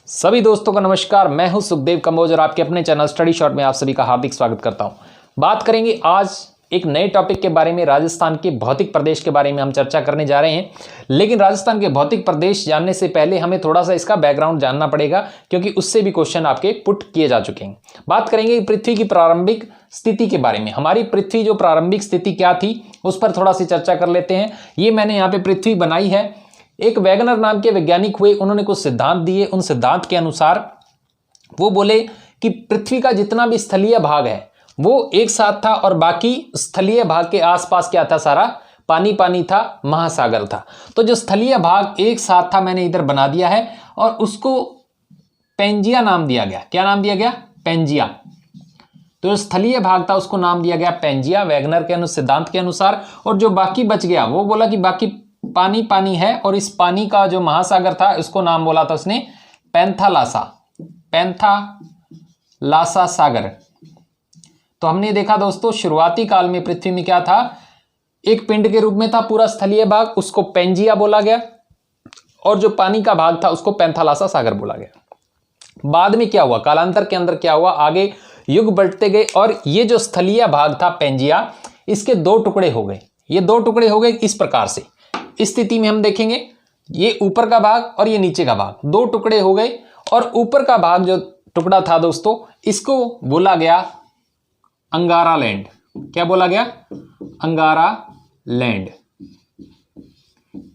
सभी दोस्तों का नमस्कार। मैं हूं सुखदेव कंबोज और आपके अपने चैनल स्टडी शॉर्ट में आप सभी का हार्दिक स्वागत करता हूं। बात करेंगे आज एक नए टॉपिक के बारे में। राजस्थान के भौतिक प्रदेश के बारे में हम चर्चा करने जा रहे हैं, लेकिन राजस्थान के भौतिक प्रदेश जानने से पहले हमें थोड़ा सा इसका बैकग्राउंड जानना पड़ेगा, क्योंकि उससे भी क्वेश्चन आपके पुट किए जा चुके हैं। बात करेंगे पृथ्वी की प्रारंभिक स्थिति के बारे में। हमारी पृथ्वी जो प्रारंभिक स्थिति क्या थी उस पर थोड़ा सी चर्चा कर लेते हैं। ये मैंने यहाँ पे पृथ्वी बनाई है। एक वैगनर नाम के वैज्ञानिक हुए, उन्होंने कुछ सिद्धांत दिए। उन सिद्धांत के अनुसार वो बोले कि पृथ्वी का जितना भी स्थलीय भाग है वो एक साथ था और बाकी स्थलीय भाग के आसपास क्या था, सारा पानी पानी था, महासागर था। तो जो स्थलीय भाग एक साथ था मैंने इधर बना दिया है और उसको पेंजिया नाम दिया गया। क्या नाम दिया गया? पेंजिया। तो जो स्थलीय भाग था उसको नाम दिया गया पेंजिया वैगनर के सिद्धांत के अनुसार। और जो बाकी बच गया वो बोला कि बाकी पानी पानी है और इस पानी का जो महासागर था उसको नाम बोला था उसने पैंथालासा, पैंथालासा सागर। तो हमने देखा दोस्तों शुरुआती काल में पृथ्वी में क्या था, एक पिंड के रूप में था पूरा स्थलीय भाग, उसको पेंजिया बोला गया और जो पानी का भाग था उसको पैंथालासा सागर बोला गया। बाद में क्या हुआ, कालांतर के अंदर क्या हुआ, आगे युग बढ़ते गए और ये जो स्थलीय भाग था पेंजिया, इसके दो टुकड़े हो गए। ये दो टुकड़े हो गए इस प्रकार से। इस स्थिति में हम देखेंगे ये ऊपर का भाग और ये नीचे का भाग, दो टुकड़े हो गए। और ऊपर का भाग जो टुकड़ा था दोस्तों, इसको बोला गया अंगारा लैंड। क्या बोला गया? अंगारा लैंड।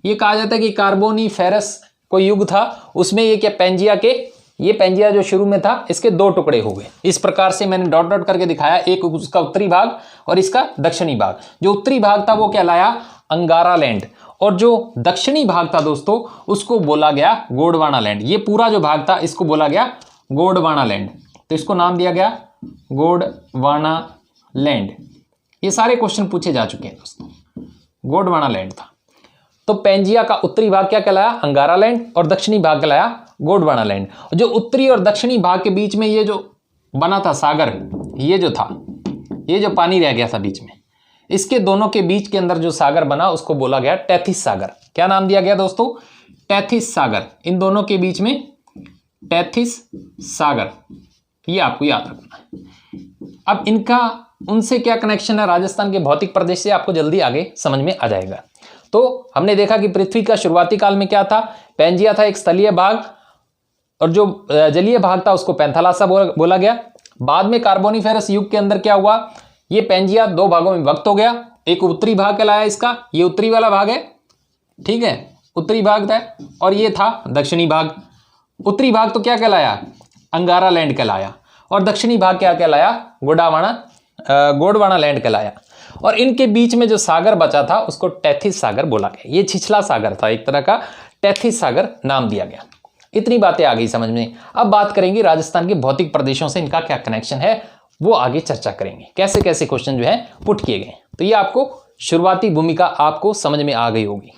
ये कहा जाता है कि कार्बोनीफेरस कोई युग था, उसमें ये क्या पेंजिया के, ये पेंजिया जो शुरू में था इसके दो टुकड़े हो गए। इस प्रकार से मैंने डॉट डॉट करके दिखाया, एक उसका उत्तरी भाग और इसका दक्षिणी भाग। जो उत्तरी भाग था वो कहलाया अंगारा लैंड और जो दक्षिणी भाग था दोस्तों उसको बोला गया गोंडवाना लैंड। ये पूरा जो भाग था इसको बोला गया गोंडवाना लैंड, तो इसको नाम दिया गया गोंडवाना लैंड। ये सारे क्वेश्चन पूछे जा चुके हैं दोस्तों। गोंडवाना लैंड था। तो पेंजिया का उत्तरी भाग क्या कहलाया? अंगारा लैंड और दक्षिणी भाग कहलाया गोंडवाना लैंड। जो उत्तरी और दक्षिणी भाग के बीच में ये जो बना था सागर, ये जो था, ये जो पानी रह गया था बीच में, इसके दोनों के बीच के अंदर जो सागर बना उसको बोला गया टेथिस सागर। क्या नाम दिया गया दोस्तों? टेथिस सागर। इन दोनों के बीच में टेथिस सागर, ये आपको याद रखना है। अब इनका उनसे क्या कनेक्शन है राजस्थान के भौतिक प्रदेश से, आपको जल्दी आगे समझ में आ जाएगा। तो हमने देखा कि पृथ्वी का शुरुआती काल में क्या था, पेंजिया था एक स्थलीय भाग और जो जलीय भाग था उसको पैंथालासा बोला गया। बाद में कार्बोनीफेरस युग के अंदर क्या हुआ, ये पेंजिया दो भागों में विभक्त हो गया। एक उत्तरी भाग कहलाया इसका, ये उत्तरी वाला भाग है, ठीक है, उत्तरी भाग था, और ये था दक्षिणी भाग। उत्तरी भाग तो क्या कहलाया? अंगारा लैंड कहलाया और दक्षिणी भाग क्या कहलाया? गोंडवाना लैंड कहलाया। और इनके बीच में जो सागर बचा था उसको टेथिस सागर बोला गया। ये छिछला सागर था एक तरह का, टेथिस सागर नाम दिया गया। इतनी बातें आ गई समझ में। अब बात करेंगे राजस्थान के भौतिक प्रदेशों से इनका क्या कनेक्शन है, वो आगे चर्चा करेंगे, कैसे कैसे क्वेश्चन जो है पुट किए गए। तो ये आपको शुरुआती भूमिका आपको समझ में आ गई होगी।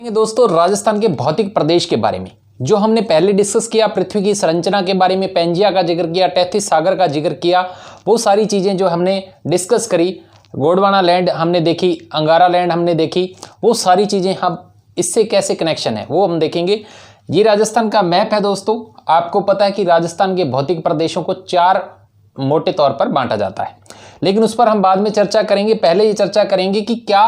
दोस्तों राजस्थान के भौतिक प्रदेश के बारे में जो हमने पहले डिस्कस किया, पृथ्वी की संरचना के बारे में पेंजिया का जिक्र किया, टेथिस सागर का जिक्र किया, वो सारी चीजें जो हमने डिस्कस करी, गोंडवाना लैंड हमने देखी, अंगारा लैंड हमने देखी, वो सारी चीजें हम इससे कैसे कनेक्शन है वो हम देखेंगे। ये राजस्थान का मैप है दोस्तों। आपको पता है कि राजस्थान के भौतिक प्रदेशों को चार मोटे तौर पर बांटा जाता है, लेकिन उस पर हम बाद में चर्चा करेंगे। पहले ये चर्चा करेंगे कि क्या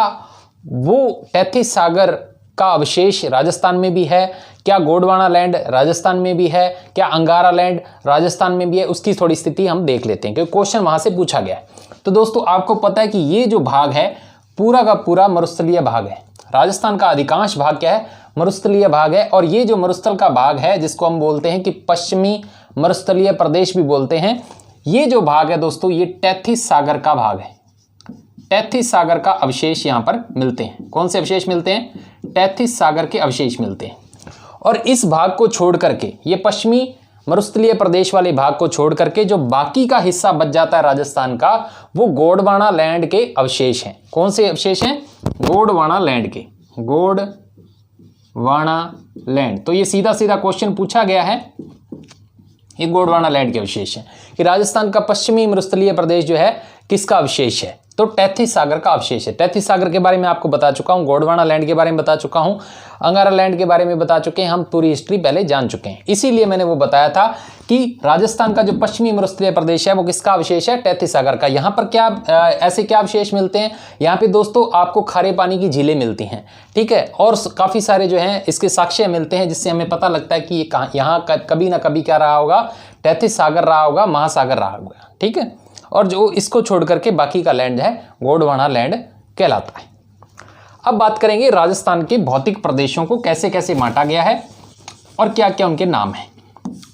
वो टेथिस सागर का अवशेष राजस्थान में भी है, क्या गोंडवाना लैंड राजस्थान में भी है, क्या अंगारा लैंड राजस्थान में भी है, उसकी थोड़ी स्थिति हम देख लेते हैं क्योंकि क्वेश्चन वहां से पूछा गया है। तो दोस्तों आपको पता है कि ये जो भाग है पूरा का पूरा मरुस्थलीय भाग है। राजस्थान का अधिकांश भाग क्या है? मरुस्थलीय भाग है। और ये जो मरुस्थल का भाग है जिसको हम बोलते हैं कि पश्चिमी मरुस्थलीय प्रदेश भी बोलते हैं, ये जो भाग है दोस्तों ये टेथिस सागर का भाग है। टेथिस सागर का अवशेष यहां पर मिलते हैं। कौन से अवशेष मिलते हैं? टेथिस सागर के अवशेष मिलते हैं। और इस भाग को छोड़ करके, ये पश्चिमी मरुस्थलीय प्रदेश वाले भाग को छोड़ करके जो बाकी का हिस्सा बच जाता है राजस्थान का, वो गोंडवाना लैंड के अवशेष हैं। कौन से अवशेष हैं? गोंडवाना लैंड के, गोंडवाना लैंड। तो ये सीधा सीधा क्वेश्चन पूछा गया है, ये गोंडवाना लैंड के अवशेष हैं कि राजस्थान का पश्चिमी मरुस्थलीय प्रदेश जो है किसका अवशेष है? तो टेथिस सागर का अवशेष है। टेथिस सागर के बारे में आपको बता चुका हूं, गोंडवाना लैंड के बारे में बता चुका हूं, अंगारा लैंड के बारे में बता चुके हैं, हम पूरी हिस्ट्री पहले जान चुके हैं। इसीलिए मैंने वो बताया था कि राजस्थान का जो पश्चिमी मरुस्थलीय प्रदेश है वो किसका अवशेष है? टेथिस सागर का। यहाँ पर क्या ऐसे क्या अवशेष मिलते हैं? यहाँ पे दोस्तों आपको खारे पानी की झीलें मिलती हैं, ठीक है, और काफी सारे जो हैं इसके साक्ष्य मिलते हैं, जिससे हमें पता लगता है कि ये यहाँ कभी ना कभी क्या रहा होगा? टेथिस सागर रहा होगा, महासागर रहा होगा, ठीक है। और जो इसको छोड़ करके बाकी का लैंड है गोंडवाना लैंड कहलाता है। अब बात करेंगे राजस्थान के भौतिक प्रदेशों को कैसे कैसे बांटा गया है और क्या क्या उनके नाम है,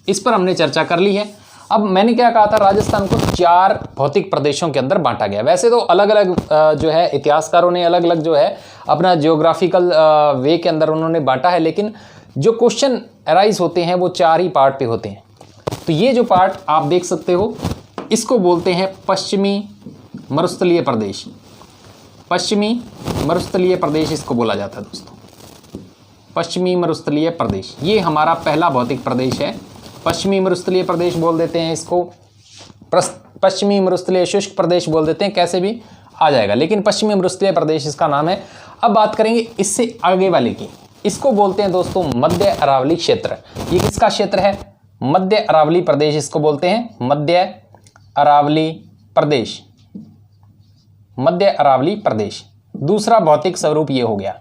इस पर हमने चर्चा कर ली है। अब मैंने क्या कहा था, राजस्थान को 4 भौतिक प्रदेशों के अंदर बांटा गया। वैसे तो अलग अलग जो है इतिहासकारों ने अलग अलग जो है अपना जियोग्राफिकल वे के अंदर उन्होंने बांटा है, लेकिन जो क्वेश्चन अराइज होते हैं वो 4 ही पार्ट पे होते हैं। तो ये जो पार्ट आप देख सकते हो, इसको बोलते हैं पश्चिमी मरुस्थलीय प्रदेश। पश्चिमी मरुस्थलीय प्रदेश इसको बोला जाता है दोस्तों, पश्चिमी मरुस्थलीय प्रदेश। ये हमारा पहला भौतिक प्रदेश है, पश्चिमी मरुस्थलीय प्रदेश बोल देते हैं इसको, पश्चिमी मरुस्थलीय शुष्क प्रदेश बोल देते हैं, कैसे भी आ जाएगा, लेकिन पश्चिमी मरुस्थलीय प्रदेश इसका नाम है। अब बात करेंगे इससे आगे वाले की, इसको बोलते हैं दोस्तों मध्य अरावली क्षेत्र। ये किसका क्षेत्र है? मध्य अरावली प्रदेश इसको बोलते हैं, मध्य अरावली प्रदेश, मध्य अरावली प्रदेश। दूसरा भौतिक स्वरूप ये हो गया,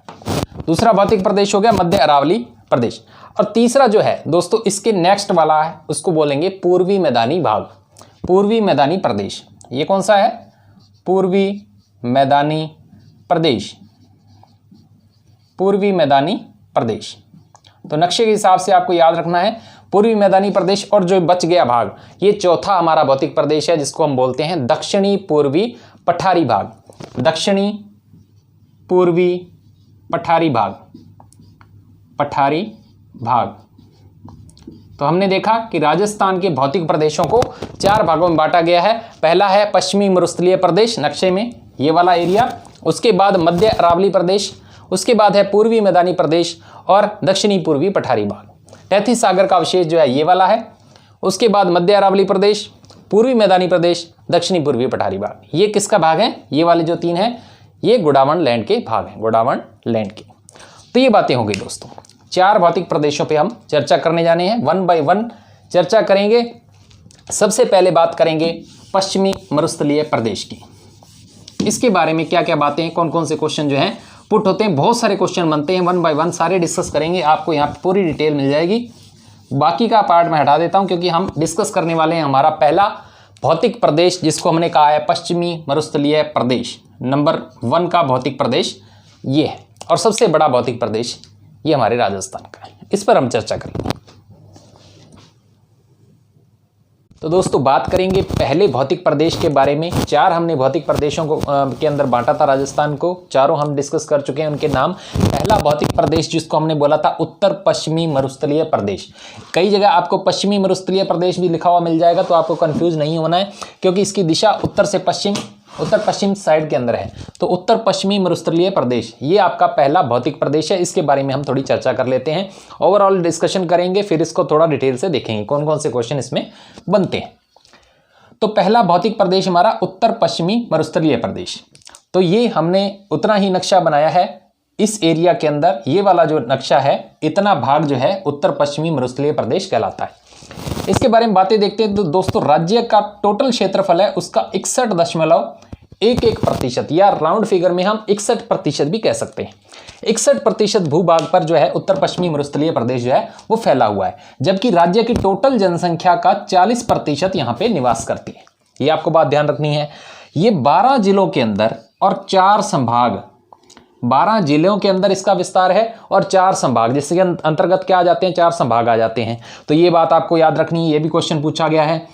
दूसरा भौतिक प्रदेश हो गया मध्य अरावली प्रदेश। और तीसरा जो है दोस्तों इसके नेक्स्ट वाला है, उसको बोलेंगे पूर्वी मैदानी भाग, पूर्वी मैदानी प्रदेश। ये कौन सा है? पूर्वी मैदानी प्रदेश, पूर्वी मैदानी प्रदेश। तो नक्शे के हिसाब से आपको याद रखना है पूर्वी मैदानी प्रदेश। और जो बच गया भाग, ये चौथा हमारा भौतिक प्रदेश है, जिसको हम बोलते हैं दक्षिणी पूर्वी पठारी भाग, दक्षिणी पूर्वी पठारी भाग, पठारी भाग। तो हमने देखा कि राजस्थान के भौतिक प्रदेशों को 4 भागों में बांटा गया है। पहला है पश्चिमी मरुस्थलीय प्रदेश, नक्शे में ये वाला एरिया, उसके बाद मध्य अरावली प्रदेश, उसके बाद है पूर्वी मैदानी प्रदेश और दक्षिणी पूर्वी पठारी भाग। टेथिस सागर का अवशेष जो है ये वाला है, उसके बाद मध्य अरावली प्रदेश, पूर्वी मैदानी प्रदेश, दक्षिणी पूर्वी पठारी भाग। ये किसका भाग है? ये वाले जो 3 हैं ये गोंडवाना लैंड के भाग हैं, गोंडवाना लैंड के। तो ये बातें हो गई दोस्तों, 4 भौतिक प्रदेशों पे हम चर्चा करने जाने हैं, 1 बाय 1 चर्चा करेंगे। सबसे पहले बात करेंगे पश्चिमी मरुस्थलीय प्रदेश की। इसके बारे में क्या क्या बातें, कौन कौन से क्वेश्चन जो हैं पुट होते हैं, बहुत सारे क्वेश्चन बनते हैं, 1 बाय 1 सारे डिस्कस करेंगे, आपको यहाँ पे पूरी डिटेल मिल जाएगी। बाकी का पार्ट मैं हटा देता हूँ, क्योंकि हम डिस्कस करने वाले हैं हमारा पहला भौतिक प्रदेश, जिसको हमने कहा है पश्चिमी मरुस्थलीय प्रदेश। नंबर 1 का भौतिक प्रदेश ये है, और सबसे बड़ा भौतिक प्रदेश ये हमारे राजस्थान का है। इस पर हम चर्चा करेंगे। तो दोस्तों बात करेंगे पहले भौतिक प्रदेश के बारे में। 4 हमने भौतिक प्रदेशों को के अंदर बांटा था राजस्थान को, चारों हम डिस्कस कर चुके हैं उनके नाम। पहला भौतिक प्रदेश जिसको हमने बोला था उत्तर पश्चिमी मरुस्थलीय प्रदेश। कई जगह आपको पश्चिमी मरुस्थलीय प्रदेश भी लिखा हुआ मिल जाएगा, तो आपको कंफ्यूज नहीं होना है, क्योंकि इसकी दिशा उत्तर से पश्चिम, उत्तर पश्चिम साइड के अंदर है। तो उत्तर पश्चिमी मरुस्थलीय प्रदेश ये आपका पहला भौतिक प्रदेश है। इसके बारे में हम थोड़ी चर्चा कर लेते हैं, ओवरऑल डिस्कशन करेंगे, फिर इसको थोड़ा डिटेल से देखेंगे कौन कौन से क्वेश्चन इसमें बनते हैं। तो पहला भौतिक प्रदेश हमारा उत्तर पश्चिमी मरुस्थलीय प्रदेश। तो ये हमने उतना ही नक्शा बनाया है इस एरिया के अंदर, ये वाला जो नक्शा है इतना भाग जो है उत्तर पश्चिमी मरुस्थलीय प्रदेश कहलाता है। इसके बारे में बातें देखते हैं। तो दोस्तों राज्य का टोटल क्षेत्रफल है उसका 61.11% या राउंड फिगर में हम 61% भी कह सकते हैं। 61% भूभाग पर जो है उत्तर पश्चिमी मरुस्थलीय प्रदेश जो है वो फैला हुआ है, जबकि राज्य की टोटल जनसंख्या का 40% यहाँ पे निवास करती है। ये आपको बात ध्यान रखनी है। ये 12 जिलों के अंदर और 4 संभाग, 12 जिलों के अंदर इसका विस्तार है और 4 संभाग, जिसके अंतर्गत क्या आ जाते हैं, 4 संभाग आ जाते हैं। तो ये बात आपको याद रखनी है, ये भी क्वेश्चन पूछा गया है।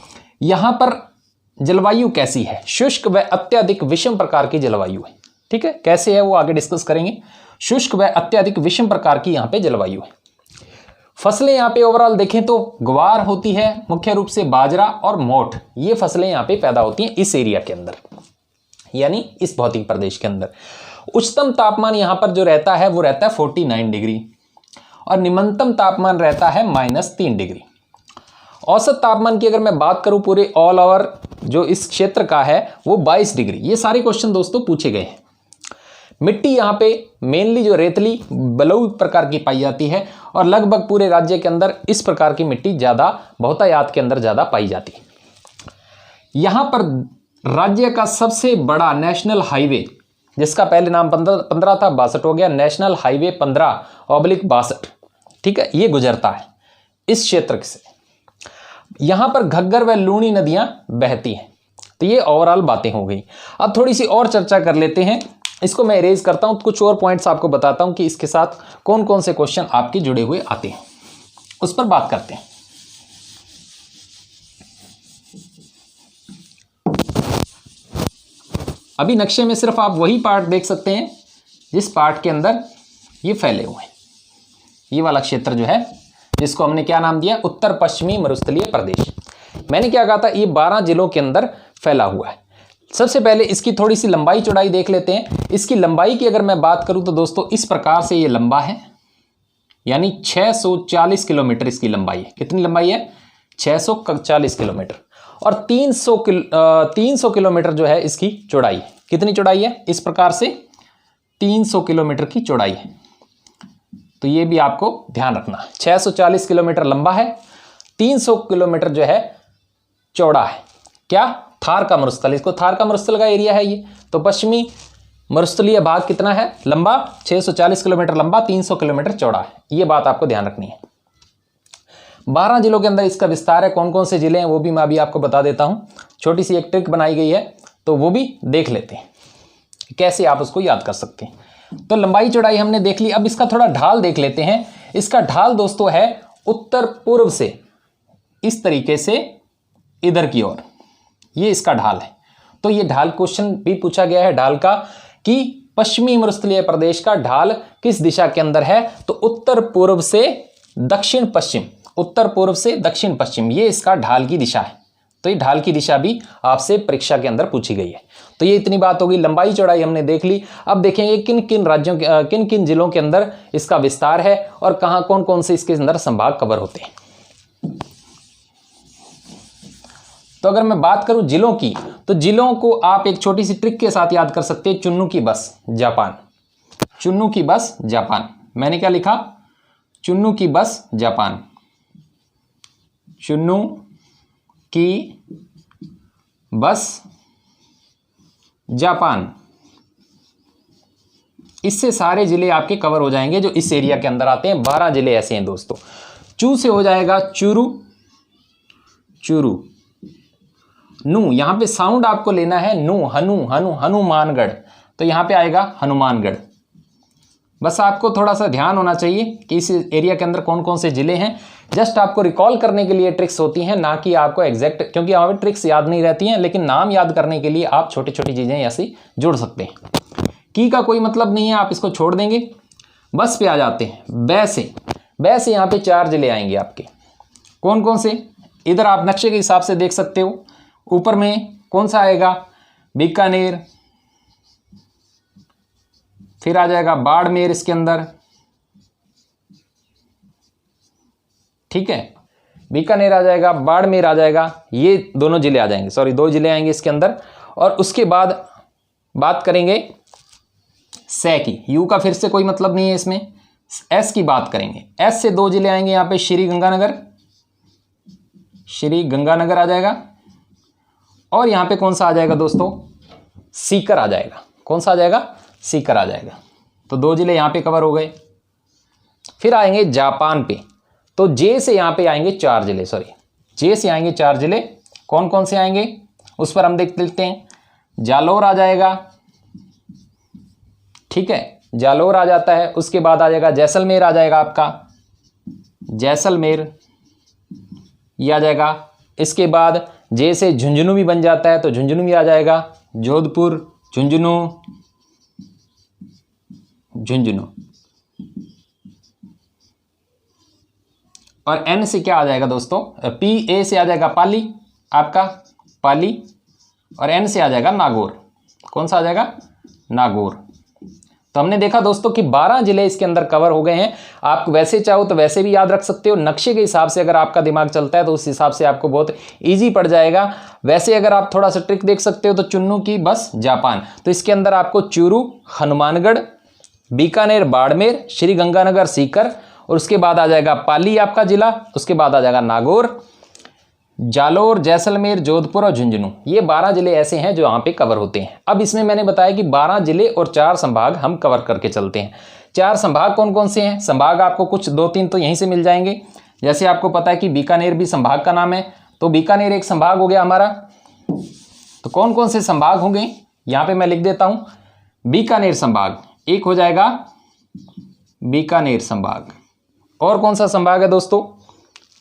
यहां पर जलवायु कैसी है? शुष्क व अत्यधिक विषम प्रकार की जलवायु है। ठीक है, कैसे है वो आगे डिस्कस करेंगे। शुष्क व अत्यधिक विषम प्रकार की यहां पे जलवायु है। फसलें यहां पे ओवरऑल देखें तो ग्वार होती है, मुख्य रूप से बाजरा और मोठ, ये फसलें यहां पे पैदा होती हैं इस एरिया के अंदर, यानी इस भौतिक प्रदेश के अंदर। उच्चतम तापमान यहां पर जो रहता है वो रहता है 49 डिग्री और निम्नतम तापमान रहता है -3 डिग्री। औसत तापमान की अगर मैं बात करूं पूरे ऑल ओवर जो इस क्षेत्र का है वो 22 डिग्री। ये सारे क्वेश्चन दोस्तों पूछे गए हैं। मिट्टी यहाँ पे मेनली जो रेतली बलुई प्रकार की पाई जाती है और लगभग पूरे राज्य के अंदर इस प्रकार की मिट्टी ज़्यादा बहुतायत के अंदर ज़्यादा पाई जाती है। यहाँ पर राज्य का सबसे बड़ा नेशनल हाईवे, जिसका पहले नाम 15 था, 62 हो गया, नेशनल हाईवे 15/62, ठीक है, ये गुजरता है इस क्षेत्र से। यहाँ पर घग्गर व लूनी नदियाँ बहती हैं। तो ये ओवरऑल बातें हो गई। अब थोड़ी सी और चर्चा कर लेते हैं। इसको मैं इरेज करता हूँ, कुछ और पॉइंट्स आपको बताता हूँ कि इसके साथ कौन कौन से क्वेश्चन आपके जुड़े हुए आते हैं, उस पर बात करते हैं। अभी नक्शे में सिर्फ आप वही पार्ट देख सकते हैं जिस पार्ट के अंदर ये फैले हुए हैं। ये वाला क्षेत्र जो है, जिसको हमने क्या नाम दिया, उत्तर पश्चिमी मरुस्थलीय प्रदेश। मैंने क्या कहा था, ये 12 जिलों के अंदर फैला हुआ है। सबसे पहले इसकी थोड़ी सी लंबाई चौड़ाई देख लेते हैं। इसकी लंबाई की अगर मैं बात करूं तो दोस्तों इस प्रकार से ये लंबा है, यानी 640 किलोमीटर इसकी लंबाई है। कितनी लंबाई है? 640 किलोमीटर। और 300 किलोमीटर जो है इसकी चौड़ाई। कितनी चौड़ाई है? इस प्रकार से 300 किलोमीटर की चौड़ाई है। तो ये भी आपको ध्यान रखना, 640 किलोमीटर लंबा है, 300 किलोमीटर जो है चौड़ा है। क्या? थार का मरुस्थल, इसको थार का मरुस्थल का एरिया है ये। तो पश्चिमी मरुस्थलीय भाग कितना है लंबा? 640 किलोमीटर लंबा, 300 किलोमीटर चौड़ा है। ये बात आपको ध्यान रखनी है। 12 जिलों के अंदर इसका विस्तार है। कौन कौन से जिले हैं वो भी मैं अभी आपको बता देता हूं। छोटी सी एक ट्रिक बनाई गई है, तो वो भी देख लेते हैं कैसे आप उसको याद कर सकते हैं। तो लंबाई चौड़ाई हमने देख ली। अब इसका थोड़ा ढाल देख लेते हैं। इसका ढाल दोस्तों है उत्तर पूर्व से इस तरीके से इधर की ओर, ये इसका ढाल है। तो ये ढाल क्वेश्चन भी पूछा गया है ढाल का, कि पश्चिमी मरुस्थलीय प्रदेश का ढाल किस दिशा के अंदर है? तो उत्तर पूर्व से दक्षिण पश्चिम, उत्तर पूर्व से दक्षिण पश्चिम, ये इसका ढाल की दिशा है। तो ये ढाल की दिशा भी आपसे परीक्षा के अंदर पूछी गई है। तो ये इतनी बात होगी। लंबाई चौड़ाई हमने देख ली। अब देखेंगे किन किन राज्यों के, किन किन जिलों के अंदर इसका विस्तार है और कहां कौन कौन से इसके अंदर संभाग कवर होते हैं। तो अगर मैं बात करूं जिलों की, तो जिलों को आप एक छोटी सी ट्रिक के साथ याद कर सकते हैं। चुन्नू की बस, जापान। चुन्नू की बस, जापान। मैंने क्या लिखा? चुन्नू की बस, जापान। चुन्नू की बस, जापान। इससे सारे जिले आपके कवर हो जाएंगे जो इस एरिया के अंदर आते हैं। 12 जिले ऐसे हैं दोस्तों। चू से हो जाएगा चूरू, चूरू। नू, यहां पे साउंड आपको लेना है नू, हनु, हनु, हनुमानगढ़। तो यहां पे आएगा हनुमानगढ़। बस आपको थोड़ा सा ध्यान होना चाहिए कि इस एरिया के अंदर कौन कौन से जिले हैं। जस्ट आपको रिकॉल करने के लिए ट्रिक्स होती हैं, ना कि आपको एग्जैक्ट, क्योंकि हमें ट्रिक्स याद नहीं रहती हैं, लेकिन नाम याद करने के लिए आप छोटी छोटी चीजें ऐसी जोड़ सकते हैं। की का कोई मतलब नहीं है, आप इसको छोड़ देंगे। बस पे आ जाते हैं। बै से यहाँ पे 4 जिले आएंगे आपके। कौन कौन से? इधर आप नक्शे के हिसाब से देख सकते हो। ऊपर में कौन सा आएगा? बीकानेर, फिर आ जाएगा बाड़मेर इसके अंदर, ठीक है, बीकानेर आ जाएगा, बाड़मेर आ जाएगा, ये दोनों जिले आ जाएंगे, सॉरी 2 जिले आएंगे इसके अंदर। और उसके बाद बात करेंगे सै की। यू का फिर से कोई मतलब नहीं है इसमें। एस की बात करेंगे। एस से 2 जिले आएंगे यहाँ पे, श्री गंगानगर, श्री गंगानगर आ जाएगा। और यहां पे कौन सा आ जाएगा दोस्तों? सीकर आ जाएगा। कौन सा आ जाएगा? सीकर आ जाएगा। तो 2 जिले यहां पे कवर हो गए। फिर आएंगे जापान पे। तो जे से यहां पे आएंगे 4 जिले, सॉरी जे से आएंगे 4 जिले। कौन कौन से आएंगे उस पर हम देख लेते हैं। जालोर आ जाएगा, ठीक है, जालोर आ जाता है। उसके बाद आ जाएगा जैसलमेर, आ जाएगा आपका जैसलमेर, ये आ जाएगा। इसके बाद जे से झुंझुनू भी बन जाता है, तो झुंझुनू भी आ जाएगा। जोधपुर, झुंझुनू, झुंझुनू। और एन से क्या आ जाएगा दोस्तों? पी ए से आ जाएगा पाली, आपका पाली। और एन से आ जाएगा नागौर। कौन सा आ जाएगा? नागौर। तो हमने देखा दोस्तों कि 12 जिले इसके अंदर कवर हो गए हैं। आप वैसे चाहो तो वैसे भी याद रख सकते हो, नक्शे के हिसाब से अगर आपका दिमाग चलता है तो उस हिसाब से आपको बहुत इजी पड़ जाएगा। वैसे अगर आप थोड़ा सा ट्रिक देख सकते हो तो चुन्नू की बस जापान, तो इसके अंदर आपको चूरू, हनुमानगढ़, बीकानेर, बाड़मेर, श्री गंगानगर, सीकर, और उसके बाद आ जाएगा पाली आपका जिला, उसके बाद आ जाएगा नागौर, जालोर, जैसलमेर, जोधपुर और झुंझुनू। ये 12 जिले ऐसे हैं जो यहाँ पे कवर होते हैं। अब इसमें मैंने बताया कि 12 जिले और 4 संभाग हम कवर करके चलते हैं। 4 संभाग कौन कौन से हैं? संभाग आपको कुछ 2-3 तो यहीं से मिल जाएंगे। जैसे आपको पता है कि बीकानेर भी संभाग का नाम है, तो बीकानेर एक संभाग हो गया हमारा। तो कौन कौन से संभाग होंगे यहाँ पे मैं लिख देता हूँ। बीकानेर संभाग एक हो जाएगा, बीकानेर संभाग। और कौन सा संभाग है दोस्तों?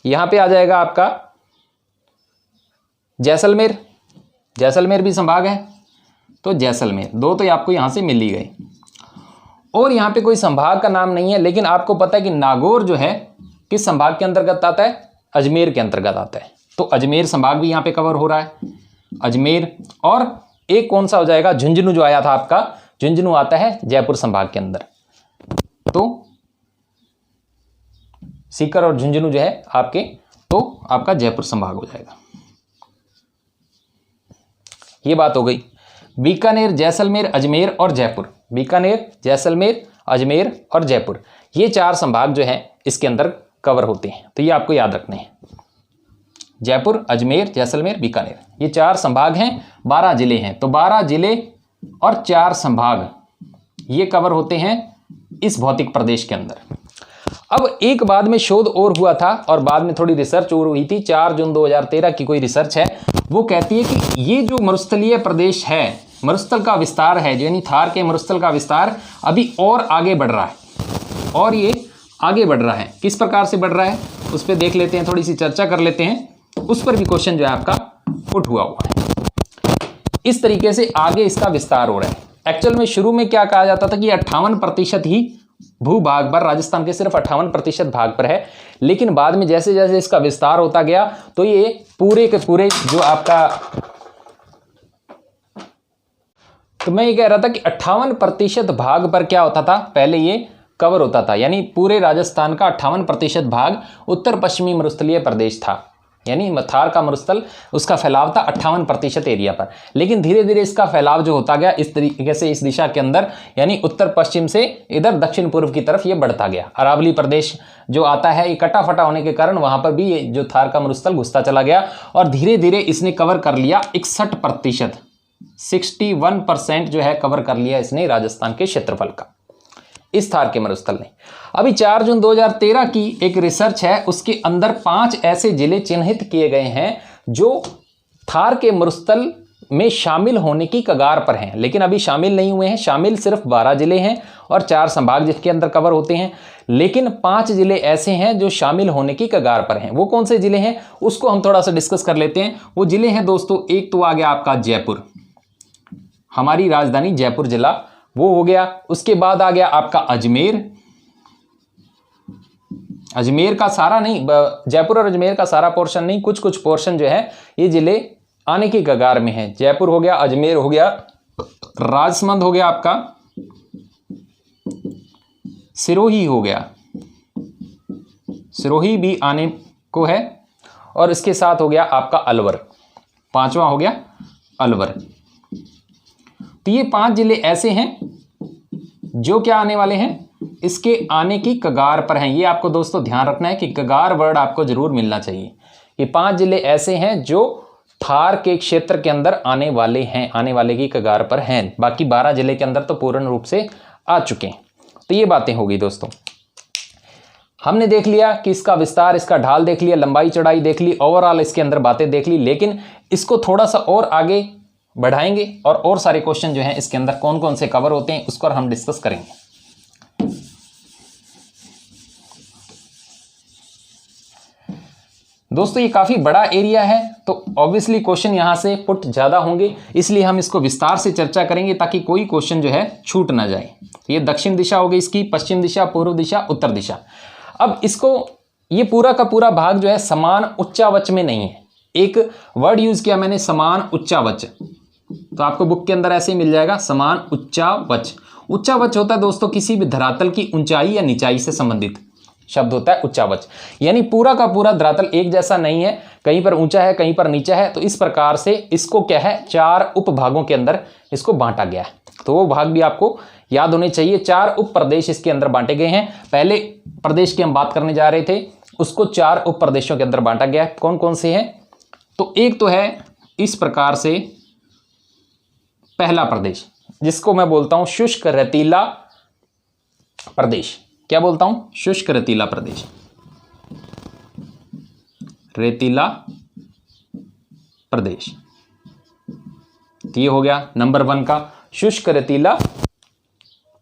यहाँ पे आ जाएगा आपका जैसलमेर, जैसलमेर भी संभाग है, तो जैसलमेर। 2 तो आपको यहाँ से मिल ही गए। और यहाँ पे कोई संभाग का नाम नहीं है, लेकिन आपको पता है कि नागौर जो है किस संभाग के अंतर्गत आता है? अजमेर के अंतर्गत आता है। तो अजमेर संभाग भी यहाँ पे कवर हो रहा है, अजमेर। और एक कौन सा हो जाएगा? झुंझुनू जो आया था आपका, झुंझुनू आता है जयपुर संभाग के अंदर। तो सीकर और झुंझुनू जो है आपके, तो आपका जयपुर संभाग हो जाएगा। ये बात हो गई बीकानेर, जैसलमेर, अजमेर और जयपुर। बीकानेर, जैसलमेर, अजमेर और जयपुर, ये 4 संभाग जो हैं इसके अंदर कवर होते हैं। तो ये आपको याद रखने हैं, जयपुर, अजमेर, जैसलमेर, बीकानेर, ये 4 संभाग हैं, 12 जिले हैं। तो 12 जिले और 4 संभाग ये कवर होते हैं इस भौतिक प्रदेश के अंदर। अब एक बाद में शोध और हुआ था और बाद में थोड़ी रिसर्च और हुई थी। 4 जून 2013 की कोई रिसर्च है, वो कहती है कि ये जो मरुस्थलीय प्रदेश है, मरुस्थल का विस्तार है, यानी थार के मरुस्थल का विस्तार अभी और आगे बढ़ रहा है। और ये आगे बढ़ रहा है, किस प्रकार से बढ़ रहा है उस पर देख लेते हैं, थोड़ी सी चर्चा कर लेते हैं। उस पर भी क्वेश्चन जो है आपका पुट हुआ है। इस तरीके से आगे इसका विस्तार हो रहा है। एक्चुअल में शुरू में क्या कहा जाता था कि 58% ही भूभाग पर, राजस्थान के सिर्फ 58% भाग पर है, लेकिन बाद में जैसे जैसे इसका विस्तार होता गया तो ये पूरे के पूरे जो आपका, तो मैं ये कह रहा था कि 58% भाग पर क्या होता था, पहले ये कवर होता था, यानी पूरे राजस्थान का 58% भाग उत्तर पश्चिमी मरुस्थलीय प्रदेश था, यानी थार का मरुस्थल, उसका फैलाव था 58% एरिया पर। लेकिन धीरे धीरे इसका फैलाव जो होता गया इस तरीके से, इस दिशा के अंदर, यानी उत्तर पश्चिम से इधर दक्षिण पूर्व की तरफ ये बढ़ता गया। अरावली प्रदेश जो आता है, ये कटा फटा होने के कारण वहां पर भी ये जो थार का मरुस्थल घुसता चला गया और धीरे धीरे इसने कवर कर लिया 61%, 61% जो है कवर कर लिया इसने राजस्थान के क्षेत्रफल का, इस थार के मरुस्थल ने। अभी 4 जून 2013 की एक रिसर्च है, उसके अंदर 5 ऐसे जिले चिन्हित किए गए हैं जो थार के मरुस्थल में शामिल होने की कगार पर हैं, लेकिन अभी शामिल नहीं हुए हैं। शामिल सिर्फ 12 जिले हैं और 4 संभाग जिसके अंदर कवर होते हैं, लेकिन 5 जिले ऐसे हैं जो शामिल होने की कगार पर हैं। वो कौन से जिले हैं उसको हम थोड़ा सा डिस्कस कर लेते हैं। वो जिले हैं दोस्तों, एक तो आ गया आपका जयपुर, हमारी राजधानी जयपुर जिला, वो हो गया। उसके बाद आ गया आपका अजमेर, अजमेर का सारा नहीं, जयपुर और अजमेर का सारा पोर्शन नहीं, कुछ कुछ पोर्शन जो है ये जिले आने की कगार में है। जयपुर हो गया, अजमेर हो गया, राजसमंद हो गया आपका, सिरोही हो गया, सिरोही भी आने को है, और इसके साथ हो गया आपका अलवर, 5वां हो गया अलवर। तो ये 5 जिले ऐसे हैं जो क्या आने वाले हैं, इसके आने की कगार पर हैं। ये आपको दोस्तों ध्यान रखना है कि कगार वर्ड आपको जरूर मिलना चाहिए। ये 5 जिले ऐसे हैं जो थार के क्षेत्र के अंदर आने वाले हैं, आने वाले की कगार पर हैं। बाकी 12 जिले के अंदर तो पूर्ण रूप से आ चुके हैं। तो ये बातें हो गई दोस्तों। हमने देख लिया कि इसका विस्तार, इसका ढाल देख लिया, लंबाई चौड़ाई देख ली, ओवरऑल इसके अंदर बातें देख ली, लेकिन इसको थोड़ा सा और आगे बढ़ाएंगे और सारे क्वेश्चन जो हैं इसके अंदर कौन कौन से कवर होते हैं उसको हम डिस्कस करेंगे। दोस्तों ये काफी बड़ा एरिया है, तो ऑब्वियसली क्वेश्चन यहां से पुट ज्यादा होंगे, इसलिए हम इसको विस्तार से चर्चा करेंगे ताकि कोई क्वेश्चन जो है छूट ना जाए। ये दक्षिण दिशा हो गई इसकी, पश्चिम दिशा, पूर्व दिशा, उत्तर दिशा। अब इसको, ये पूरा का पूरा भाग जो है समान उच्चावच में नहीं है। एक वर्ड यूज किया मैंने, समान उच्चावच, तो आपको बुक के अंदर ऐसे ही मिल जाएगा, समान उच्चावच। उच्चावच होता है दोस्तों किसी भी धरातल की ऊंचाई या निचाई से संबंधित शब्द होता है उच्चावच, यानी पूरा का पूरा धरातल एक जैसा नहीं है, कहीं पर ऊंचा है कहीं पर नीचा है। तो इस प्रकार से इसको क्या है, 4 उपभागों के अंदर इसको बांटा गया है। तो वो भाग भी आपको याद होने चाहिए। 4 उप प्रदेश इसके अंदर बांटे गए हैं। पहले प्रदेश की हम बात करने जा रहे थे, उसको 4 उप प्रदेशों के अंदर बांटा गया है। कौन कौन से हैं? तो एक तो है इस प्रकार से पहला प्रदेश जिसको मैं बोलता हूं शुष्क रेतीला प्रदेश। क्या बोलता हूं? शुष्क रेतीला प्रदेश, रेतीला प्रदेश। तो ये हो गया नंबर 1 का शुष्क रेतीला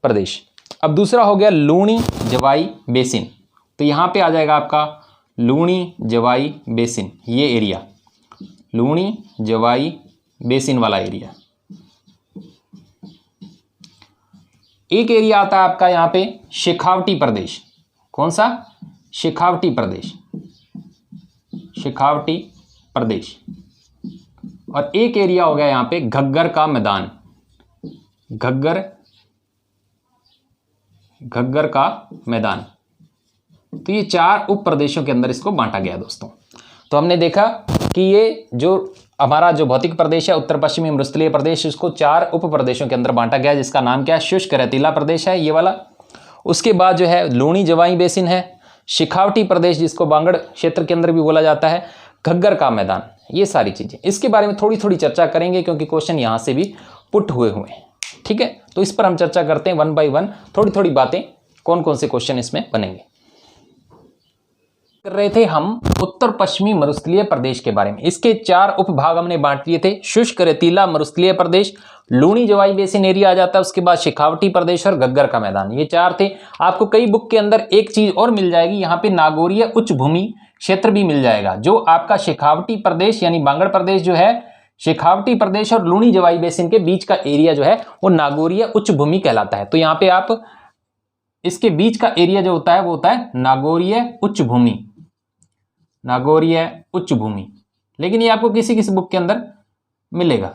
प्रदेश। अब दूसरा हो गया लूणी जवाई बेसिन। तो यहां पे आ जाएगा आपका लूणी जवाई बेसिन, ये एरिया लूणी जवाई बेसिन वाला एरिया। एक एरिया आता है आपका यहां पे शेखावटी प्रदेश। कौन सा? शेखावटी प्रदेश, शेखावटी प्रदेश। और एक एरिया हो गया यहां पे घग्गर का मैदान, घग्गर का मैदान। तो ये 4 उप प्रदेशों के अंदर इसको बांटा गया दोस्तों। तो हमने देखा कि ये जो हमारा जो भौतिक प्रदेश है उत्तर पश्चिमी मरुस्थलीय प्रदेश, इसको 4 उप प्रदेशों के अंदर बांटा गया, जिसका नाम क्या है? शुष्क रेतीला प्रदेश है ये वाला। उसके बाद जो है लूणी जवाई बेसिन है, शेखावटी प्रदेश जिसको बांगड़ क्षेत्र के अंदर भी बोला जाता है, घग्गर का मैदान, ये सारी चीजें। इसके बारे में थोड़ी थोड़ी चर्चा करेंगे क्योंकि क्वेश्चन यहां से भी पुट हुए हैं। ठीक है, तो इस पर हम चर्चा करते हैं 1 बाय 1, थोड़ी थोड़ी बातें, कौन कौन से क्वेश्चन इसमें बनेंगे। कर रहे थे हम उत्तर पश्चिमी मरुस्थलीय प्रदेश के बारे में। इसके 4 उपभाग हमने बांट दिए थे। शुष्क रेतीला मरुस्थलीय प्रदेश, लूणी जवाई बेसिन एरिया आ जाता है, उसके बाद शेखावटी प्रदेश और घग्गर का मैदान, ये 4 थे। आपको कई बुक के अंदर एक चीज और मिल जाएगी, यहाँ पे नागौरीय उच्च भूमि क्षेत्र भी मिल जाएगा। जो आपका शेखावटी प्रदेश यानी बांगड़ प्रदेश जो है, शेखावटी प्रदेश और लूणी जवाई बेसिन के बीच का एरिया जो है वो नागौरीय उच्च भूमि कहलाता है। तो यहाँ पे आप इसके बीच का एरिया जो होता है वो होता है नागौरीय उच्च भूमि, नागौरीय उच्च भूमि। लेकिन ये आपको किसी किसी बुक के अंदर मिलेगा।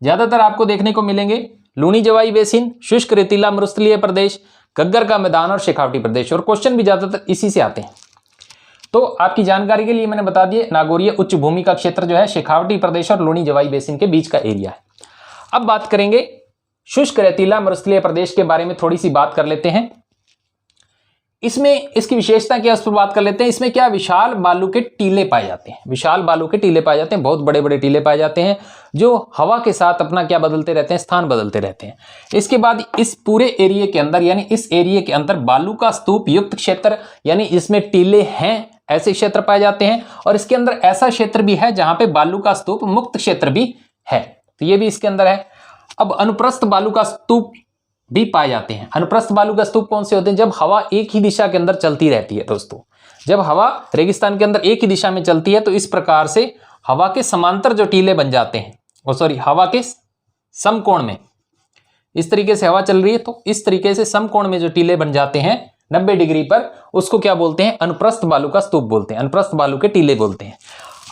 ज्यादातर आपको देखने को मिलेंगे लूणी जवाई बेसिन, शुष्क रेतीला मरुस्थलीय प्रदेश, घग्गर का मैदान और शेखावटी प्रदेश, और क्वेश्चन भी ज्यादातर इसी से आते हैं। तो आपकी जानकारी के लिए मैंने बता दिए, नागौरीय उच्च भूमि का क्षेत्र जो है शेखावटी प्रदेश और लूणी जवाई बेसिन के बीच का एरिया है। अब बात करेंगे शुष्क रेतीला मरुस्थलीय प्रदेश के बारे में, थोड़ी सी बात कर लेते हैं। इसमें इसकी विशेषता क्या, उस पर बात कर लेते हैं। इसमें क्या, विशाल बालू के टीले पाए जाते हैं, विशाल बालू के टीले पाए जाते हैं, बहुत बड़े बड़े टीले पाए जाते हैं जो हवा के साथ अपना क्या बदलते रहते हैं, स्थान बदलते रहते हैं। इसके बाद इस पूरे एरिया के अंदर यानी इस एरिया के अंदर बालू का स्तूप युक्त क्षेत्र यानी इसमें टीले हैं ऐसे क्षेत्र पाए जाते हैं। और इसके अंदर ऐसा क्षेत्र भी है जहां पे बालू का स्तूप मुक्त क्षेत्र भी है, तो ये भी इसके अंदर है। अब अनुप्रस्थ बालू का स्तूप भी पाए जाते हैं। अनुप्रस्थ बालू का स्तूप कौन से होते हैं? जब हवा एक ही दिशा के अंदर चलती रहती है दोस्तों, जब हवा रेगिस्तान के अंदर एक ही दिशा में चलती है तो इस प्रकार से हवा के समांतर जो टीले बन जाते हैं, हवा के समकोण में, इस तरीके से हवा चल रही है तो इस तरीके से समकोण में जो टीले बन जाते हैं 90 डिग्री पर, उसको क्या बोलते हैं? अनुप्रस्थ बालू का स्तूप बोलते हैं, अनुप्रस्थ बालू के टीले बोलते हैं।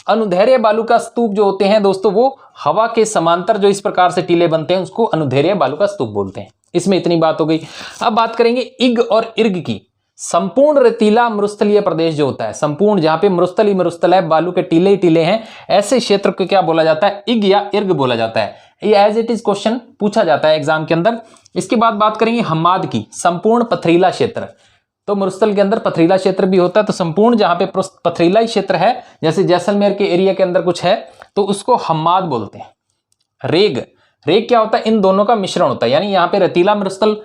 अनुदैर्घ्य बालू का स्तूप जो होते हैं दोस्तों, वो हवा के समांतर जो इस प्रकार से टीले बनते हैं उसको अनुदैर्घ्य बालू का स्तूप बोलते हैं। इसमें इतनी बात हो गई। अब बात करेंगे इग और इर्ग की। संपूर्ण रेतीला मरुस्थलीय प्रदेश जो होता है, संपूर्ण जहां पे मरुस्थल ही मरुस्थल है, बालू के टीले ही टीले हैं, ऐसे क्षेत्र को क्या बोला जाता है? इग या इर्ग बोला जाता है। ये एज इट इज क्वेश्चन पूछा जाता है एग्जाम के अंदर। इसके बाद बात करेंगे हम्माद की, संपूर्ण पथरीला क्षेत्र। तो मरुस्थल के अंदर पथरीला क्षेत्र भी होता है, तो संपूर्ण जहां पे पथरीला क्षेत्र है, जैसे जैसलमेर के एरिया के अंदर कुछ है, तो उसको हम्माद बोलते हैं। रेग, रेग क्या होता है? इन दोनों का मिश्रण होता है, यानी यहाँ पे रेतीला मरुस्थल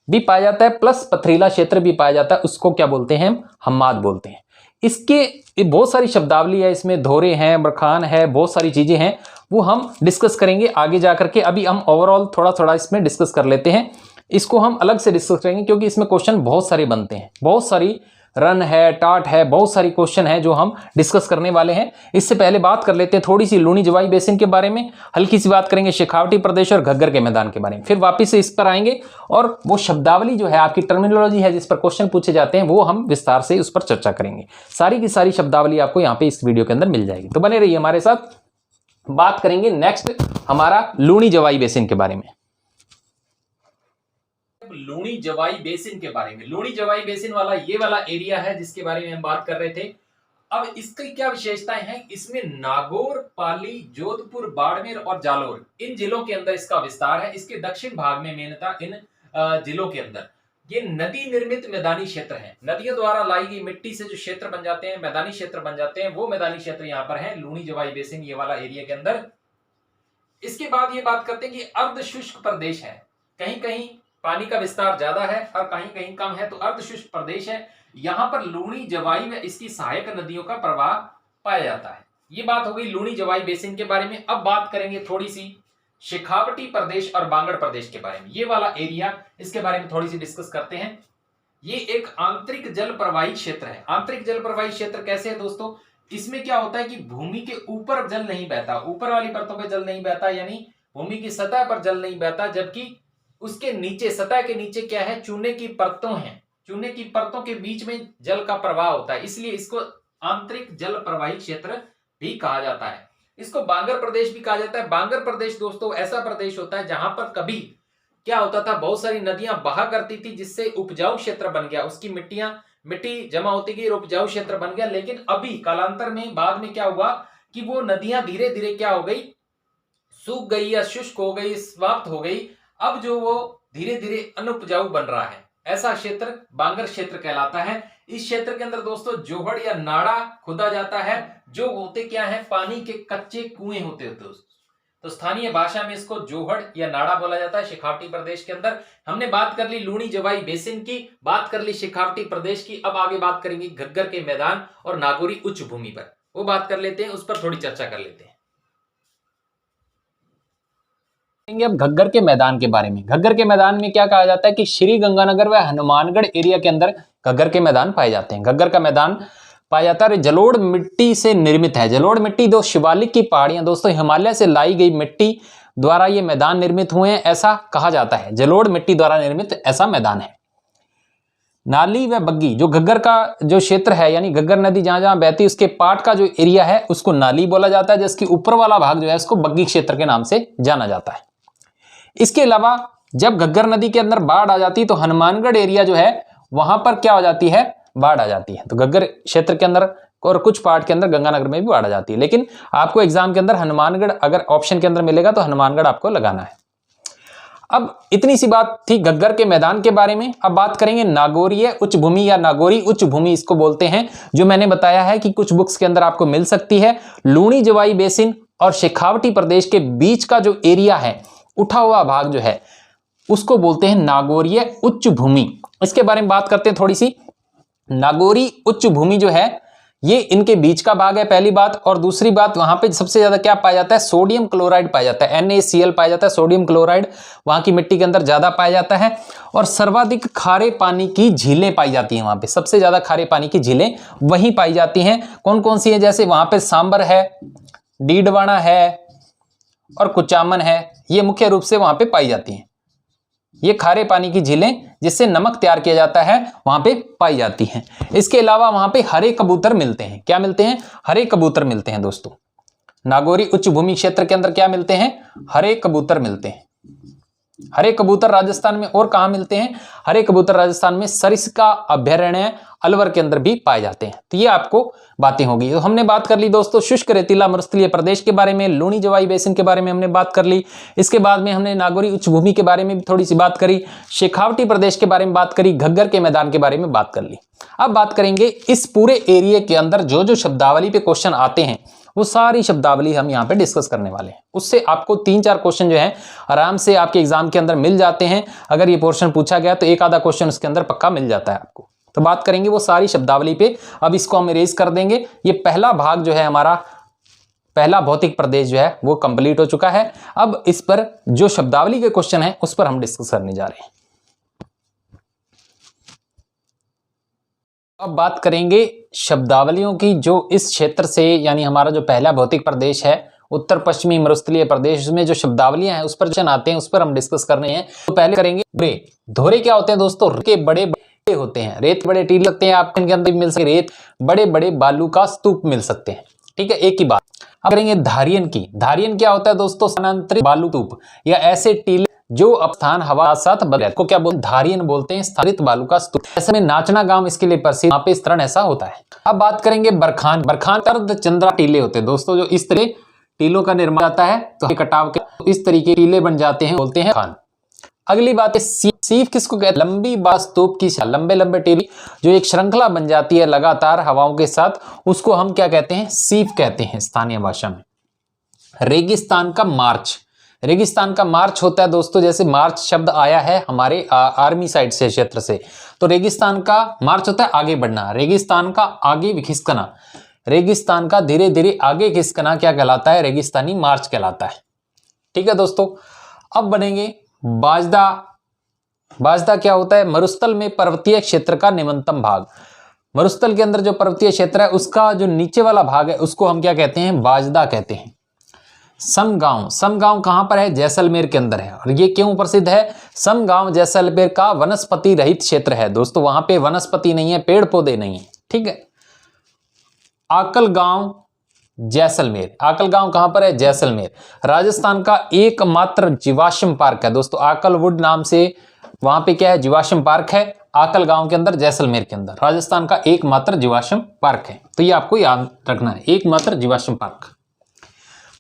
भी पाया जाता है प्लस पथरीला क्षेत्र भी पाया जाता है, उसको क्या बोलते हैं? हम्माद बोलते हैं। इसके बहुत सारी शब्दावली है, इसमें धोरे हैं, बरखान है, बहुत सारी चीजें हैं, वो हम डिस्कस करेंगे आगे जाकर के। अभी हम ओवरऑल थोड़ा थोड़ा इसमें डिस्कस कर लेते हैं। इसको हम अलग से डिस्कस करेंगे क्योंकि इसमें क्वेश्चन बहुत सारे बनते हैं, बहुत सारी रन है, टाट है, बहुत सारी क्वेश्चन है जो हम डिस्कस करने वाले हैं। इससे पहले बात कर लेते हैं थोड़ी सी लूणी जवाई बेसिन के बारे में, हल्की सी बात करेंगे शेखावटी प्रदेश और घग्गर के मैदान के बारे में, फिर वापस से इस पर आएंगे और वो शब्दावली जो है, आपकी टर्मिनोलॉजी है जिस पर क्वेश्चन पूछे जाते हैं, वो हम विस्तार से उस पर चर्चा करेंगे। सारी की सारी शब्दावली आपको यहाँ पे इस वीडियो के अंदर मिल जाएगी, तो बने रहिए हमारे साथ। बात करेंगे नेक्स्ट हमारा लूणी जवाई बेसिन के बारे में। लूणी जवाई बेसिन के बारे में। लूणी जवाई बेसिन वाला ये वाला एरिया है जिसके बारे में हम बात कर रहे थे। अब इसकी क्या विशेषताएं हैं, इसमें नागौर, पाली, जोधपुर, बाड़मेर और जालोर इन जिलों के अंदर इसका विस्तार है। इसके दक्षिण भाग में मेनता इन जिलों के अंदर ये नदी निर्मित मैदानी क्षेत्र है। नदियों द्वारा लाई गई मिट्टी से जो क्षेत्र बन जाते हैं, मैदानी क्षेत्र बन जाते हैं, वो मैदानी क्षेत्र यहाँ पर है लूणी जवाई बेसिन ये वाला एरिया के अंदर। इसके बाद ये बात करते हैं कि अर्ध शुष्क प्रदेश है, कहीं कहीं पानी का विस्तार ज्यादा है और कहीं कहीं कम है, तो अर्ध शुष्क प्रदेश है। यहां पर लूणी जवाई व इसकी सहायक नदियों का प्रवाह पाया जाता है। ये बात हो गई लूणी जवाई बेसिन के बारे में। अब बात करेंगे थोड़ी सी शेखावटी प्रदेश और बांगड़ प्रदेश के बारे में। ये वाला एरिया, इसके बारे में थोड़ी सी डिस्कस करते हैं। ये एक आंतरिक जल प्रवाही क्षेत्र है। आंतरिक जल प्रवाही क्षेत्र कैसे है दोस्तों, इसमें क्या होता है कि भूमि के ऊपर जल नहीं बहता, ऊपर वाली परतों पे जल नहीं बहता, यानी भूमि की सतह पर जल नहीं बहता, जबकि उसके नीचे, सतह के नीचे क्या है, चूने की परतों हैं। चूने की परतों के बीच में जल का प्रवाह होता है, इसलिए इसको आंतरिक जल प्रवाही क्षेत्र भी कहा जाता है। इसको बांगर प्रदेश भी कहा जाता है। बांगर प्रदेश दोस्तों ऐसा प्रदेश होता है जहां पर कभी क्या होता था, बहुत सारी नदियां बहा करती थी, जिससे उपजाऊ क्षेत्र बन गया, उसकी मिट्टी जमा होती गई, उपजाऊ क्षेत्र बन गया। लेकिन अभी कालांतर में बाद में क्या हुआ कि वो नदियां धीरे धीरे क्या हो गई, सूख गई या शुष्क हो गई, समाप्त हो गई। अब जो वो धीरे धीरे अनुपजाऊ बन रहा है, ऐसा क्षेत्र बांगर क्षेत्र कहलाता है। इस क्षेत्र के अंदर दोस्तों जोहड़ या नाड़ा खोदा जाता है, जो होते क्या है, पानी के कच्चे कुएं होते दोस्तों। तो स्थानीय भाषा में इसको जोहड़ या नाड़ा बोला जाता है शेखावटी प्रदेश के अंदर। हमने बात कर ली लूणी जवाई बेसिन की, बात कर ली शेखावटी प्रदेश की। अब आगे बात करेंगे घग्गर के मैदान और नागौरी उच्च भूमि पर, वो बात कर लेते हैं, उस पर थोड़ी चर्चा कर लेते हैं। अब घग्गर के मैदान के बारे में। घग्गर के मैदान में क्या कहा जाता है कि श्री गंगानगर व हनुमानगढ़ एरिया के अंदर घग्गर के मैदान पाए जाते हैं। घग्गर का मैदान पाया जाता है, जलोढ़ मिट्टी से निर्मित है। जलोढ़ मिट्टी, दो शिवालिक की पहाड़ियां दोस्तों, हिमालय से लाई गई मिट्टी द्वारा ये मैदान निर्मित हुए हैं, ऐसा कहा जाता है। जलोढ़ मिट्टी द्वारा निर्मित ऐसा मैदान है। नाली व बग्गी, जो घग्गर का जो क्षेत्र है, यानी घग्गर नदी जहां जहां बहती है उसके पाट का जो एरिया है उसको नाली बोला जाता है, जिसके ऊपर वाला भाग जो है उसको बग्गी क्षेत्र के नाम से जाना जाता है। इसके अलावा जब घग्गर नदी के अंदर बाढ़ आ जाती है तो हनुमानगढ़ एरिया जो है वहां पर क्या हो जाती है, बाढ़ आ जाती है। तो घग्गर क्षेत्र के अंदर और कुछ पार्ट के अंदर गंगानगर में भी बाढ़ आ जाती है, लेकिन आपको एग्जाम के अंदर हनुमानगढ़ अगर ऑप्शन के अंदर मिलेगा तो हनुमानगढ़ आपको लगाना है। अब इतनी सी बात थी घग्गर के मैदान के बारे में। अब बात करेंगे नागौरीय उच्च भूमि या नागौरी उच्च भूमि इसको बोलते हैं, जो मैंने बताया है कि कुछ बुक्स के अंदर आपको मिल सकती है। लूणी जवाई बेसिन और शेखावटी प्रदेश के बीच का जो एरिया है, उठा हुआ भाग जो है, उसको बोलते हैं नागौरीय उच्च भूमि। इसके बारे में बात करते हैं थोड़ी सी। नागौरी उच्च भूमि जो है ये इनके बीच का भाग है, पहली बात। और दूसरी बात, वहां पे सबसे ज्यादा क्या पाया जाता है, सोडियम क्लोराइड पाया जाता है, NaCl पाया जाता है, सोडियम क्लोराइड वहां की मिट्टी के अंदर ज्यादा पाया जाता है। और सर्वाधिक खारे पानी की झीलें पाई जाती हैं वहां पे, सबसे ज्यादा खारे पानी की झीलें वहीं पाई जाती हैं। कौन कौन सी है, जैसे वहां पे सांबर है, डीडवाना है और कुचामन है, ये मुख्य रूप से वहां पे पाई जाती हैं। ये खारे पानी की झीलें जिससे नमक तैयार किया जाता है वहां पे पाई जाती हैं। इसके अलावा वहां पे हरे कबूतर मिलते हैं। क्या मिलते हैं, हरे कबूतर मिलते हैं दोस्तों। नागौरी उच्च भूमि क्षेत्र के अंदर क्या मिलते हैं, हरे कबूतर मिलते हैं। हरे कबूतर राजस्थान में और कहां मिलते हैं, हरे कबूतर राजस्थान में सरिस्का अभयारण्य अलवर के अंदर भी पाए जाते हैं। तो ये आपको बातें होगी। तो हमने बात कर ली दोस्तों शुष्क रेतीला मरुस्थलीय प्रदेश के बारे में, लूणी जवाई बेसिन के बारे में हमने बात कर ली। इसके बाद में हमने नागौरी उच्च भूमि के बारे में भी थोड़ी सी बात करी, शेखावटी प्रदेश के बारे में बात करी, घग्गर के मैदान के बारे में बात कर ली। अब बात करेंगे इस पूरे एरिया के अंदर जो जो शब्दावली पे क्वेश्चन आते हैं वो सारी शब्दावली हम यहाँ पे डिस्कस करने वाले हैं। उससे आपको 3-4 क्वेश्चन जो है आराम से आपके एग्जाम के अंदर मिल जाते हैं। अगर ये पोर्शन पूछा गया तो एक आधा क्वेश्चन उसके अंदर पक्का मिल जाता है आपको। तो बात करेंगे वो सारी शब्दावली पे। अब इसको हम इरेज कर देंगे। ये पहला भाग जो है हमारा, पहला भौतिक प्रदेश जो है वो कंप्लीट हो चुका है। अब इस पर जो शब्दावली के क्वेश्चन है उस पर हम डिस्कस करने जा रहे हैं। अब बात करेंगे शब्दावलियों की जो इस क्षेत्र से, यानी हमारा जो पहला भौतिक प्रदेश है उत्तर पश्चिमी मरुस्थलीय प्रदेश, में जो शब्दावलियां हैं उस पर क्वेश्चन आते हैं, उस पर हम डिस्कस करने हैं। तो पहले करेंगे धोरे। धोरे क्या होते हैं दोस्तों, के बड़े बड़े होते हैं, रेत बड़े टीले लगते हैं आपके, इनके अंदर मिल सकते रेत, बड़े बड़े बालू का स्तूप मिल सकते हैं। ठीक है, एक ही बात। अब करेंगे धारियन की। धारियन क्या होता है दोस्तों, स्थानांतरित बालू स्तूप या ऐसे टीले जो अब स्थान हवा साथ बदल को क्या बोलते हैं, धारियन बोलते हैं, स्थानित बालू का स्तूप। ऐसे में नाचना गांव इसके लिए प्रसिद्ध, वहां पे इस तरह ऐसा होता है। अब बात करेंगे बरखान। बरखान अर्ध चंद्रा टीले होते हैं दोस्तों, जो इस तरह टीलों का निर्माण आता है, तो कटाव के तो इस तरीके टीले बन जाते हैं, बोलते हैं खान। अगली बात है सीफ किसको कहते हैं, लंबी स्तूप की लंबे लंबे टीले जो एक श्रृंखला बन जाती है लगातार हवाओं के साथ, उसको हम क्या कहते हैं, सीफ कहते हैं स्थानीय भाषा में। रेगिस्तान का मार्च, रेगिस्तान का मार्च होता है दोस्तों, जैसे मार्च शब्द आया है हमारे आर्मी साइड से, क्षेत्र से, तो रेगिस्तान का मार्च होता है आगे बढ़ना, रेगिस्तान का आगे खिसकना, रेगिस्तान का धीरे धीरे आगे खिसकना क्या कहलाता है, रेगिस्तानी मार्च कहलाता है। ठीक है दोस्तों। अब बनेंगे बाजदा। बाजदा क्या होता है, मरुस्थल में पर्वतीय क्षेत्र का निम्नतम भाग। मरुस्थल के अंदर जो पर्वतीय क्षेत्र है उसका जो नीचे वाला भाग है उसको हम क्या कहते हैं, बाजदा कहते हैं। समगांव, समगांव कहां पर है, जैसलमेर के अंदर है। और ये क्यों प्रसिद्ध है, समगांव जैसलमेर का वनस्पति रहित क्षेत्र है दोस्तों, वहां पे वनस्पति नहीं है, पेड़ पौधे नहीं है। ठीक है। आकलगांव जैसलमेर, आकलगांव कहां पर है, जैसलमेर। राजस्थान का एकमात्र जीवाश्म पार्क है दोस्तों, आकलवुड नाम से वहां पे क्या है, जीवाश्म पार्क है आकलगांव के अंदर, जैसलमेर के अंदर। राजस्थान का एकमात्र जीवाश्म पार्क है, तो ये आपको याद रखना है, एकमात्र जीवाश्म पार्क।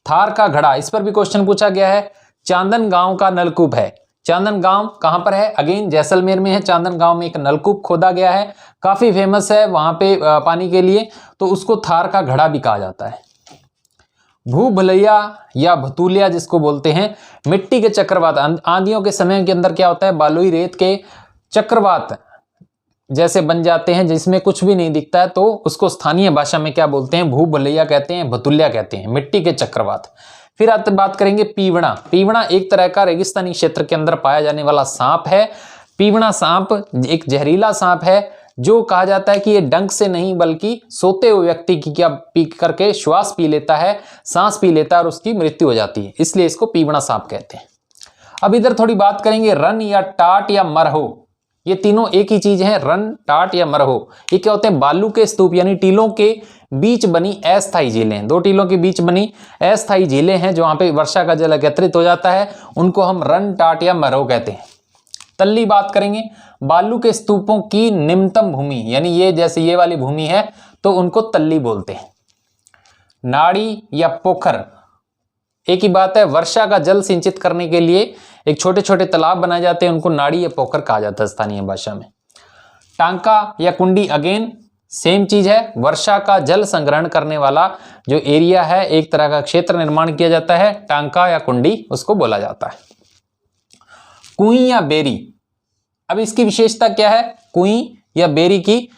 थार का घड़ा, इस पर भी क्वेश्चन पूछा गया है। चांदन गांव का नलकूप है, चांदन गांव कहां पर है, अगेन जैसलमेर में है। चांदन गांव में एक नलकूप खोदा गया है, काफी फेमस है वहां पे पानी के लिए, तो उसको थार का घड़ा भी कहा जाता है। भूभलैया या भतूलिया जिसको बोलते हैं, मिट्टी के चक्रवात, आंधियों के समय के अंदर क्या होता है, बालुई रेत के चक्रवात जैसे बन जाते हैं जिसमें कुछ भी नहीं दिखता है, तो उसको स्थानीय भाषा में क्या बोलते हैं, भूभलैया कहते हैं, भतूलिया कहते हैं, मिट्टी के चक्रवात। फिर बात करेंगे पीवड़ा। पीवड़ा एक तरह का रेगिस्तानी क्षेत्र के अंदर पाया जाने वाला सांप है। पीवड़ा सांप एक जहरीला सांप है, जो कहा जाता है कि ये डंक से नहीं बल्कि सोते हुए व्यक्ति की क्या पी करके श्वास पी लेता है, सांस पी लेता है और उसकी मृत्यु हो जाती है, इसलिए इसको पीवड़ा सांप कहते हैं। अब इधर थोड़ी बात करेंगे रन या टाट या मरहो। ये तीनों एक ही चीज है, रन, टाट या मरहो। ये क्या होते हैं, बालू के स्तूप यानी टीलों के बीच बनी अस्थायी झीलें, दो टीलों के बीच बनी अस्थायी झीलें हैं, जो वहां पे वर्षा का जल एकत्रित हो जाता है, उनको हम रन, टाट या मरहो कहते हैं। तल्ली बात करेंगे, बालू के स्तूपों की निम्नतम भूमि, यानी ये जैसे ये वाली भूमि है तो उनको तल्ली बोलते हैं। नाड़ी या पोखर, एक ही बात है, वर्षा का जल सिंचित करने के लिए एक छोटे छोटे तालाब बनाए जाते हैं, उनको नाड़ी या पोखर कहा जाता है स्थानीय भाषा में। टांका या कुंडी, अगेन सेम चीज है, वर्षा का जल संग्रहण करने वाला जो एरिया है, एक तरह का क्षेत्र निर्माण किया जाता है, टांका या कुंडी उसको बोला जाता है। कुई या बेरी, अब इसकी विशेषता क्या है, कुई या बेरी की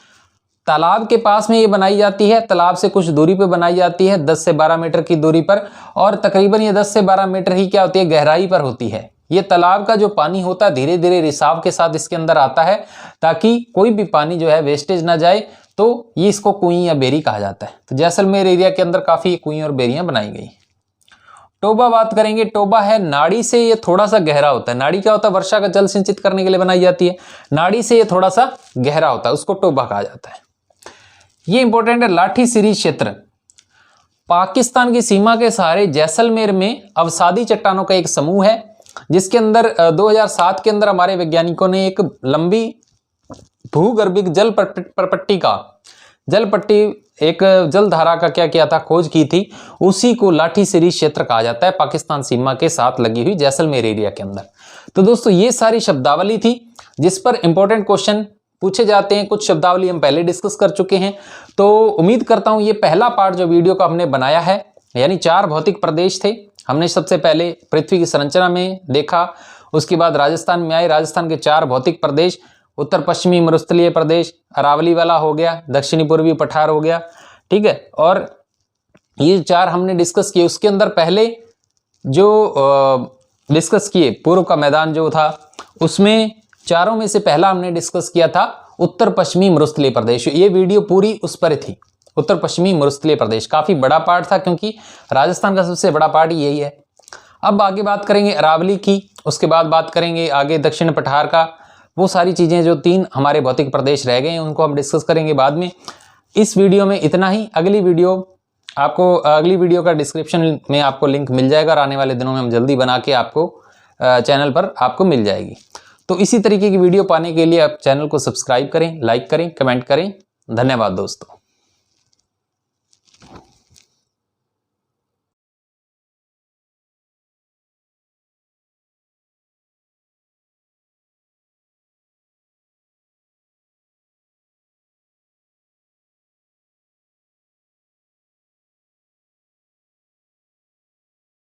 तालाब के पास में ये बनाई जाती है, तालाब से कुछ दूरी पर बनाई जाती है, 10 से 12 मीटर की दूरी पर, और तकरीबन ये 10 से 12 मीटर ही क्या होती है, गहराई पर होती है। ये तालाब का जो पानी होता है धीरे धीरे रिसाव के साथ इसके अंदर आता है, ताकि कोई भी पानी जो है वेस्टेज ना जाए, तो ये इसको कुई या बेरी कहा जाता है। तो जैसलमेर एरिया के अंदर काफी कुई और बेरियां बनाई गई। टोबा बात करेंगे, टोबा है नाड़ी से ये थोड़ा सा गहरा होता है। नाड़ी क्या होता है, वर्षा का जल सिंचित करने के लिए बनाई जाती है, नाड़ी से ये थोड़ा सा गहरा होता है, उसको टोबा कहा जाता है। ये इंपॉर्टेंट है, लाठी सीरी क्षेत्र, पाकिस्तान की सीमा के सहारे जैसलमेर में अवसादी चट्टानों का एक समूह है, जिसके अंदर 2007 के अंदर हमारे वैज्ञानिकों ने एक लंबी भूगर्भिक जल पट्टी एक जल धारा का क्या किया था, खोज की थी, उसी को लाठी सीरी क्षेत्र कहा जाता है, पाकिस्तान सीमा के साथ लगी हुई जैसलमेर एरिया के अंदर। तो दोस्तों ये सारी शब्दावली थी जिस पर इंपॉर्टेंट क्वेश्चन पूछे जाते हैं। कुछ शब्दावली हम पहले डिस्कस कर चुके हैं, तो उम्मीद करता हूं ये पहला पार्ट जो वीडियो का हमने बनाया है, यानी 4 भौतिक प्रदेश थे, हमने सबसे पहले पृथ्वी की संरचना में देखा, उसके बाद राजस्थान में आए, राजस्थान के 4 भौतिक प्रदेश, उत्तर पश्चिमी मरुस्थलीय प्रदेश, अरावली वाला हो गया, दक्षिणी पूर्वी पठार हो गया, ठीक है, और ये 4 हमने डिस्कस किए। उसके अंदर पहले जो डिस्कस किए पूर्व का मैदान जो था, उसमें चारों में से पहला हमने डिस्कस किया था उत्तर पश्चिमी मरुस्थलीय प्रदेश। ये वीडियो पूरी उस पर थी, उत्तर पश्चिमी मरुस्थलीय प्रदेश, काफी बड़ा पार्ट था क्योंकि राजस्थान का सबसे बड़ा पार्ट यही है। अब आगे बात करेंगे अरावली की, उसके बाद बात करेंगे आगे दक्षिण पठार का, वो सारी चीजें जो 3 हमारे भौतिक प्रदेश रह गए हैं उनको हम डिस्कस करेंगे बाद में। इस वीडियो में इतना ही। अगली वीडियो का डिस्क्रिप्शन में आपको लिंक मिल जाएगा और आने वाले दिनों में हम जल्दी बना के आपको चैनल पर आपको मिल जाएगी। तो इसी तरीके की वीडियो पाने के लिए आप चैनल को सब्सक्राइब करें, लाइक करें, कमेंट करें। धन्यवाद दोस्तों।